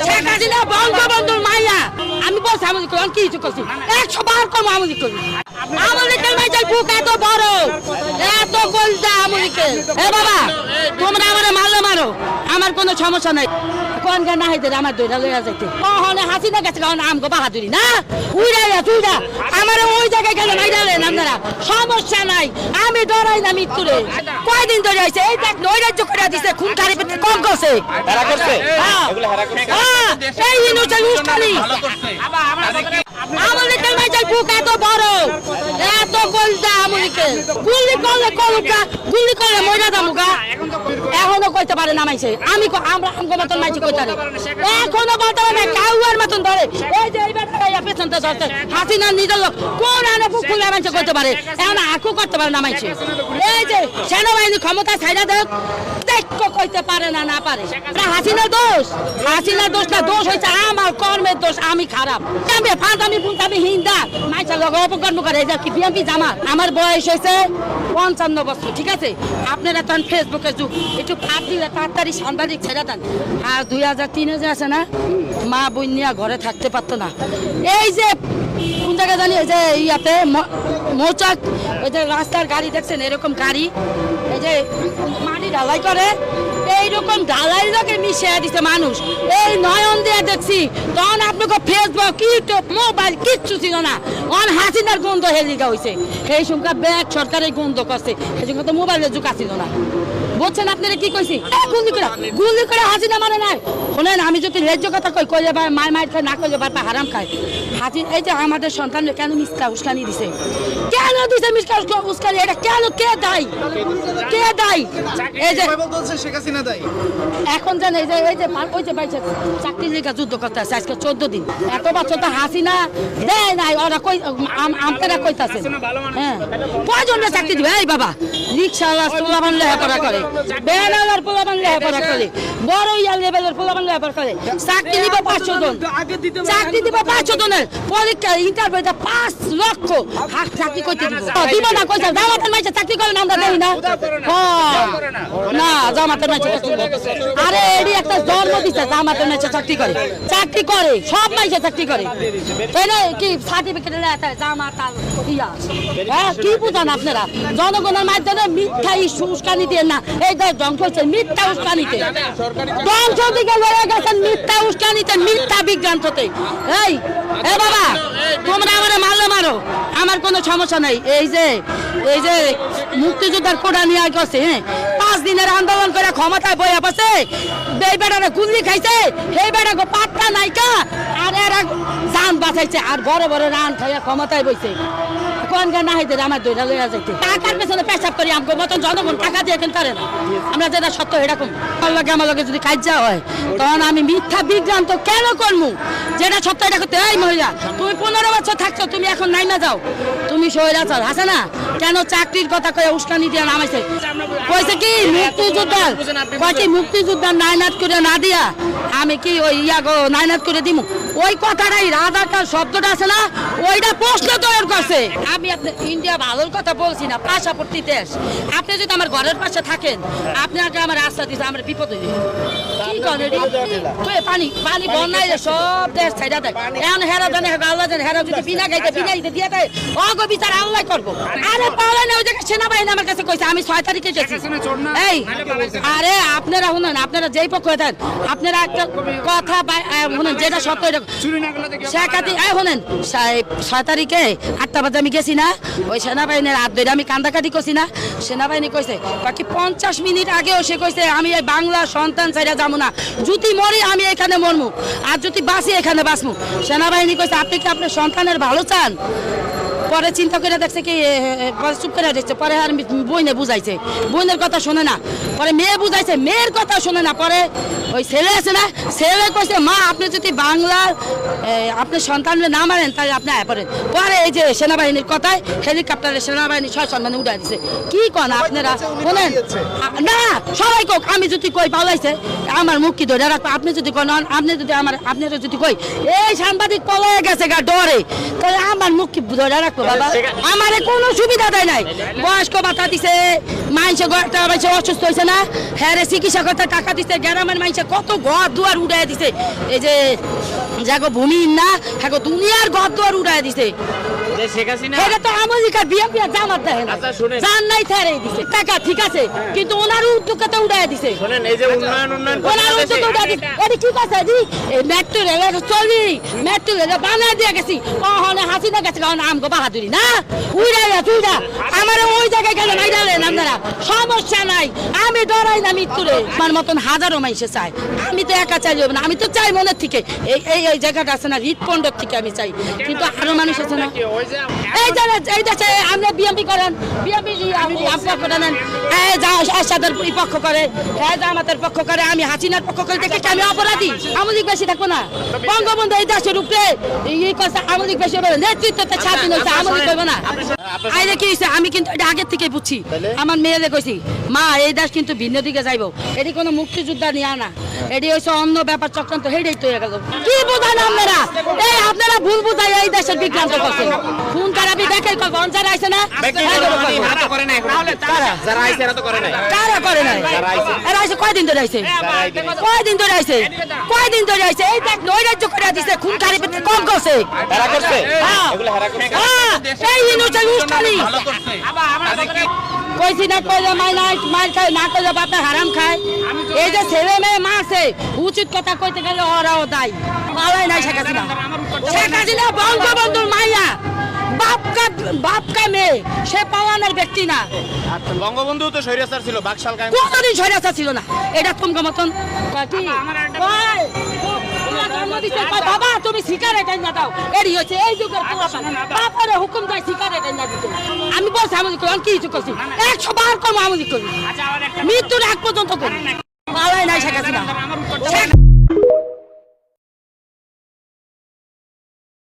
শেখ হাসিনা বঙ্গবন্ধুর মাইয়া আমি বলছি আমি কি কিছু করছি 100 বার কম আমি করি আমলিকের মাইজাল বুক এত বড় এত বলতে আমলিকে এ বাবা তোমরা আমারে মারলে মারো আমার কোনো সমস্যা নাই কোন গান না হইতে আমার দইরা লইয়া যাইতে ওহনে হাসিনা গেছে কারণ আমগো বাহাদুরি না উইরা তুইরা আমার ওই জায়গায় গেলে মাইরালেন আপনারা সমস্যা নাই আমি ডরাই না মৃত্যুরে কয়দিন ধরে হইছে এই দেখ নৈরাজ্য করে দিছে খুন খারি পেতে কম করছে হেরা করছে এগুলো হেরা করছে এই ইনুচাল উস্কানি আমলিকের মাইজাল বুক এত বড় এত বলতে আমলিকে গুলি করলে কলকা গুলি করলে মইরা দামুগা এখনো কইতে পারে নামাইছে আমি আমরা আমগো মতন মাইছি কইতারে এখনো বলতে পারে কাউয়ার মতন ধরে এই যে এই বেটা পেছনতে ধরতে হাসিনা নিজের লোক কোন আনে বুক খুলে মাইছে কইতে পারে এখন আকু করতে পারে নামাইছে এই যে সেনাবাহিনী ক্ষমতা ছাইড়া দেখ দেখো কইতে পারে না না পারে হাসিনার দোষ না দোষ হইছে আমার কর্মের দোষ আমি খারাপ আমি ফাঁদামি বুনতামি হিন্দা মাইছে লোক অপকর্ম করে এই যে কি বিএমপি জামাত আমার বয়স হইছে 55 বছর ঠিক আছে আপনারা তখন ফেসবুকে যুগ একটু ফাঁদ দিলে তাড়াতাড়ি সাংবাদিক ছেড়ে দেন আর 2003 যে আছে না মা বোন নিয়ে ঘরে থাকতে পারতো না এই যে কোন জায়গায় জানি এই যে ইয়াতে মৌচাক ওই যে রাস্তার গাড়ি দেখছেন এরকম গাড়ি এই যে মাটি ঢালাই করে এইরকম ঢালাই লোকে মিশিয়ে দিচ্ছে মানুষ এই নয়ন দিয়ে দেখছি তখন আপনাকে ফেসবুক ইউটিউব মোবাইল কিচ্ছু ছিল না অন হাসিনার গন্ধ হেলিকা হয়েছে সেই সংখ্যা ব্যাগ সরকারের গন্ধ করছে সেই সংখ্যা তো মোবাইলের যুগ আসছিল না বুঝছেন আপনারা কি কইছি গুলি করে হাসিনা মানে নাই শোনেন আমি যদি ন্যায্য কথা কই কইলে মার খায় না কইলে বারবার হারাম খায় হাসিনা এই যে আমাদের সন্তান কেন মিথ্যা উস্কানি দিছে কেন দিছে মিথ্যা উস্কানি এটা কেন কে দায়ী এই যে শেখ হাসিনা দায়ী এখন জানেন এই যে ওই যে বাইছে চাকরি লেখা যুদ্ধ করতে আছে আজকে 14 দিন এত বছর তো হাসিনা দেয় নাই ওরা কই আমতারা কইতাছে হ্যাঁ কয়জনের চাকরি দিবে এই বাবা রিকশাওয়ালা পোলাপান লেখাপড়া করে বেনালার পোলাপান লেখাপড়া করে বড় ইয়া লেভেলের পোলাপান লেখাপড়া করে চাকরি দিব 500 জন চাকরি দিব 500 জনের পরীক্ষা ইন্টারভিউতে 5 লক্ষ চাকরি করতে দিব না কইছে জামাতের মাইছে চাকরি করে না আমরা দেই না না জামাতের মাইছে আরে এডি একটা জন্ম দিছে জামাতের মাইছে চাকরি করে সব মাইছে চাকরি করে এনে কি সার্টিফিকেট লেখা জামাত আর ইয়া হ্যাঁ কি বুঝান আপনারা জনগণের মাধ্যমে মিথ্যা উস্কানি দিয়ে না এই ধ্বংস হচ্ছে মিথ্যা উস্কানিতে ধ্বংস দিকে লয়ে গেছেন মিথ্যা উস্কানিতে মিথ্যা বিজ্ঞানতে এই এ বাবা তোমরা আমারে মারলে মারো আমার কোনো সমস্যা নাই এই যে মুক্তিযোদ্ধার কোটা নিয়ে গেছে হ্যাঁ 5 দিনের আন্দোলন করে ক্ষমতায় বইয়া বসে এই বেটারে গুলি খাইছে এই বেটা পাত্তা নাইকা আর এরা জান বাঁচাইছে আর বড় বড় রান খাইয়া ক্ষমতায় বইছে কোন গান না হইতে আমার দইরা লইয়া যাইতে টাকার পেছনে পেশাব করি আমগো মতন জনগণ টাকা দিয়ে কেন পারে না আমরা যেটা সত্য এরকম আমার লগে যদি কাজা হয় তখন আমি মিথ্যা বিজ্ঞান তো কেন করমু যেটা সত্য এটা করতে এই মহিলা তুমি 15 বছর থাকছো তুমি এখন নাই না যাও তুমি স্বৈরাচার আছে না কেন চাকরির কথা কয়ে উস্কানি দিয়ে নামাইছে কইছে কি মুক্তিযোদ্ধার নাইনাত করে না দিয়া আমি কি ওই ইয়াগো নাইনাত করে দিমু ওই কথাটাই রাজাকার শব্দটা আছে না ওইটা প্রশ্ন তৈরি করছে আমি আপনি ইন্ডিয়া ভালোর কথা বলছি না পাশাপাশি দেশ আপনি যদি আমার ঘরের পাশে থাকেন আপনি আগে আমার রাস্তা দিতে আমার বিপদ হইবে কি করে পানি বন্যায় সব দেশ ছাইড়া দেয় এখন হেরা জানে আল্লাহ জানে হেরা যদি বিনা গাইতে দিয়ে দেয় অগো বিচার আল্লাহ করবো আরে পাওয়া না ওই জায়গায় সেনাবাহিনী আমার কাছে কইছে আমি 6 তারিখে গেছি এই আরে আপনারা শুনেন আপনারা যেই পক্ষ দেন আপনারা একটা কথা শুনেন যেটা সত্য শেখ হাসিনা শুনেন 6 তারিখে 8টা বাজে আমি গেছি না ওই সেনাবাহিনীর হাত ধরে আমি কান্দাকাটি করছি না সেনাবাহিনী কইছে বাকি 50 মিনিট আগেও সে কইছে আমি এই বাংলা সন্তান ছাইড়া যাবো না যদি মরি আমি এখানে মরমু আর যদি বাঁচি এখানে বাঁচমু সেনাবাহিনী কইছে আপনি কি আপনার সন্তানের ভালো চান পরে চিন্তা করে দেখছে কি পরে চুপ করে দেখছে পরে আর বইনে বুঝাইছে বইনের কথা শোনে না পরে মেয়ে বুঝাইছে মেয়ের কথা শোনে না পরে ওই ছেলে আছে না ছেলে কইছে মা আপনি যদি বাংলার আপনি সন্তানের না মারেন তাহলে আপনি আয় পড়েন পরে এই যে সেনাবাহিনীর কথায় হেলিকপ্টারে সেনাবাহিনী 6 সম্মানে উড়াই দিছে কি কোন আপনারা শুনেন না সবাই কোক আমি যদি কই পালাইছে আমার মুখ কি ধরে রাখবো আপনি যদি কোন আপনারা যদি কই এই সাংবাদিক পলায় গেছে গা ডরে তাহলে আমার মুখ কি ধরে রাখবো বাবা আমারে কোনো সুবিধা দেয় নাই বয়স্ক ভাতা দিছে মানুষে অসুস্থ হয়েছে না হ্যাঁ রে চিকিৎসা করতে টাকা দিছে গ্রামের মানুষে কত ঘর দুয়ার উড়াই দিছে এই যে যাগো ভূমি না হ্যাঁ দুনিয়ার ঘর দুয়ার উড়াই দিছে যে শেখ হাসিনা এটা তো আমেরিকা বিএনপি জামাত দেয় না আচ্ছা, শুনেন। জান নাই থেরে দিছে টাকা ঠিক আছে কিন্তু ওনার উদ্যোগকে তো উড়াই দিছে শোনেন এই যে উন্নয়ন ওনার উদ্যোগকে উড়াই দিছে এটা কি কথা দি এই মেট্রো রেল চলি মেট্রো রেল বানাই দিয়ে গেছি ওখানে হাসিনা গেছে কারণ আমগো বাহাদুরি না উড়াইয়া তুইরা আমার ওই জায়গায় গেলে নাই ডালেন আপনারা সমস্যা নাই আমি ডরাই না মৃত্যুরে আমার মতন হাজারো মানুষে চাই আমি তো একা চাই না আমি তো চাই মনের থেকে এই এই এই জায়গাটা আছে না হৃদপণ্ডর থেকে আমি চাই কিন্তু আরো মানুষ আছে না এই জায়গা এই দেশে আপনি বিএমপি করেন বিএমপি পক্ষ করেন এই যা এরশাদের পক্ষ করে এই জামাতের পক্ষ করে আমি হাসিনার পক্ষ করে দেখে কি আমি অপরাধী আমলিক বেশি থাকবো না বঙ্গবন্ধু এই দেশের উপরে এই কথা আমলিক বেশি হবে নেতৃত্বতে স্বাধীন হয়েছে আমলিক করবো না আইলে কি হয়েছে আমি কিন্তু এটা আগের থেকে বুঝছি আমার মেয়েদের কইছি মা এই দেশ কিন্তু ভিন্ন দিকে যাইব এটি কোনো মুক্তিযোদ্ধা নিয়ে আনা এটি হয়েছে অন্য ব্যাপার চক্রান্ত হেডেই তৈরি গেল কি বোঝান আপনারা এই আপনারা ভুল বুঝাই এই দেশের বিক্রান্ত করছেন খুন খারাপি দেখে গঞ্জার আইছে না এরা তো করে নাই যারা আইছে এরা তো করে নাই কারা করে নাই যারা আইছে এরা আইছে কয়দিন ধরে আইছে কয়দিন ধরে আইছে কয়দিন ধরে আইছে এই দেখ নৈরাজ্য করে দিছে খুন খারাপি কম করছে এরা করছে হ্যাঁ। এগুলো হেরা করছে এই ইনুচের উস্কানি কইছি না কইলে মার খায় না কইলে বাপে হারাম খায় এই যে ছেলে মেয়ে মারছে উচিত কথা কইতে গেলে ওরাও দায়ী মালাই নাই শেখ হাসিনা শেখ হাসিনা বঙ্গবন্ধুর মাইয়া বাপকা মেয়ে সে পাওয়ানোর ব্যক্তি না বঙ্গবন্ধু তো স্বৈরাচার ছিল বাকশাল কায়েম কোনদিন সরিয়াছা ছিল না এটা তোমার মতন কি কয়? তোমার জন্ম দিছে, কয়, বাবা তুমি সিগারেট এনে দাও এরি হচ্ছে এই যুগের পোলাপান বাবার হুকুম দেয় সিগারেট এনে দিতে আমি বলছি আমি কি কিছু করছি 100 বার কম আমি করি মৃত্যুর আগ পর্যন্ত করি